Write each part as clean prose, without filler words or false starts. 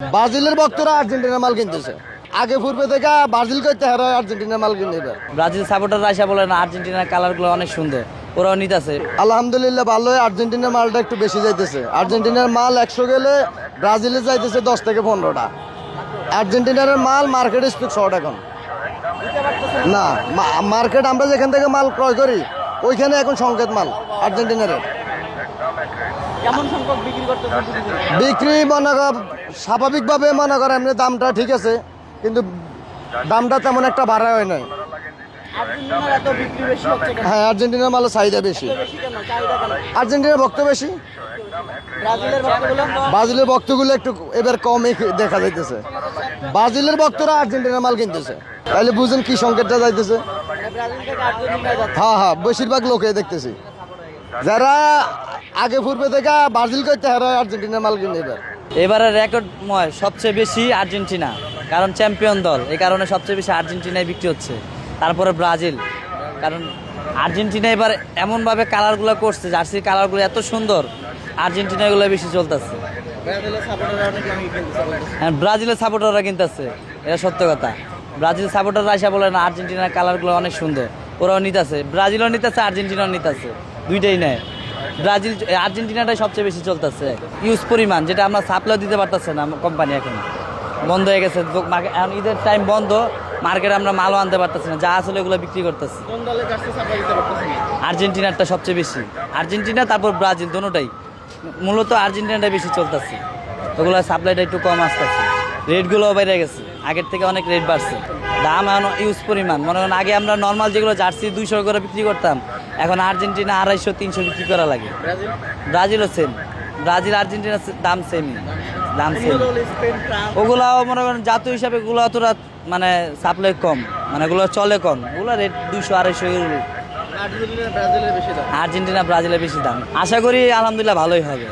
ব্রাজিলের ভক্তরা আর্জেন্টিনার মাল কিনতেছে। আগে পূর্বে থেকে ব্রাজিল করতে হারা আর্জেন্টিনার মাল কিনে এবার। ব্রাজিল সাপোর্টার আসা বলে না আর্জেন্টিনার কালারগুলো অনেক সুন্দর, ওরাও নিতেছে। আলহামদুলিল্লাহ ভালোই, আর্জেন্টিনার মালটা একটু বেশি যাইতেছে। আর্জেন্টিনার মাল 100 গেলে ব্রাজিলে যাইতেছে 10 থেকে 15টা। আর্জেন্টিনার মাল মার্কেট স্টক শর্ট এখন না। মার্কেট আমরা যেখান থেকে মাল ক্রয় করি ওইখানে এখন সংকেত মাল আর্জেন্টিনার বিক্রি মনে কর স্বাভাবিকভাবে মনে কর এমনি দামটা ঠিক আছে, কিন্তু দামটা তেমন একটা বাড়া হয় নাই। হ্যাঁ, আর্জেন্টিনার মালের চাহিদা বেশি। আর্জেন্টিনার ভক্ত বেশি, ব্রাজিলের ভক্তগুলো একটু এবার কমই দেখা যাইতেছে। ব্রাজিলের ভক্তরা আর্জেন্টিনার মাল কিনতেছে, তাহলে বুঝেন কি সংকেতটা যাইতেছে। হ্যাঁ হ্যাঁ, বেশিরভাগ লোকে দেখতেছি যারা আগে পূর্বে থেকে ব্রাজিল করতে হারা আর্জেন্টিনার মাল কিনে এবার। এবারে রেকর্ডময় সবচেয়ে বেশি আর্জেন্টিনা, কারণ চ্যাম্পিয়ন দল, এই কারণে সবচেয়ে বেশি আর্জেন্টিনায় বিক্রি হচ্ছে। তারপরে ব্রাজিল, কারণ আর্জেন্টিনা এবার এমনভাবে কালারগুলো করছে, জার্সির কালারগুলো এত সুন্দর, আর্জেন্টিনাগুলো বেশি চলতেছে। হ্যাঁ, ব্রাজিলের সাপোর্টাররা কিনতেছে, এটা সত্য কথা। ব্রাজিল সাপোর্টাররা আসা বলে না আর্জেন্টিনার কালারগুলো অনেক সুন্দর, ওরাও নিতেছে। ব্রাজিলও নিতেছে, আর্জেন্টিনাও নিতেছে, দুইটাই নেয়। ব্রাজিল আর্জেন্টিনাটাই সবচেয়ে বেশি চলতেছে। ইউজ পরিমাণ যেটা আমরা সাপ্লাই দিতে পারতেছে না, কোম্পানি এখন বন্ধ হয়ে গেছে। এখন ঈদের টাইম বন্ধ, মার্কেটে আমরা মালও আনতে পারতেছি না, যা আসলে এগুলো বিক্রি করতেছি। আর্জেন্টিনারটা সবচেয়ে বেশি, আর্জেন্টিনা তারপর ব্রাজিল, দোনোটাই মূলত আর্জেন্টিনাটাই বেশি চলতেছে। ওগুলো সাপ্লাইটা একটু কম আসতেছে, রেটগুলোও বেড়ে গেছে, আগের থেকে অনেক রেট বাড়ছে। দাম এখন ইউজ পরিমাণ, মনে করেন আগে আমরা নর্মাল যেগুলো জার্সি 200 করে বিক্রি করতাম, এখন আর্জেন্টিনা 250-300 বিক্রি করা লাগে। ব্রাজিলও সেম, ব্রাজিল আর্জেন্টিনার দাম সেমই, দাম সেম। ওগুলাও মনে করেন জাতীয় হিসাবে ওগুলো অতটা মানে সাপ্লাই কম, মানে ওগুলো চলে কম, ওগুলো রেট 200-250। আর্জেন্টিনা ব্রাজিলের বেশি দাম। আশা করি আলহামদুলিল্লাহ ভালোই হবে,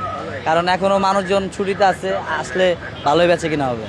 কারণ এখনও মানুষজন ছুটিতে আছে, আসলে ভালোই বেচে কিনা হবে।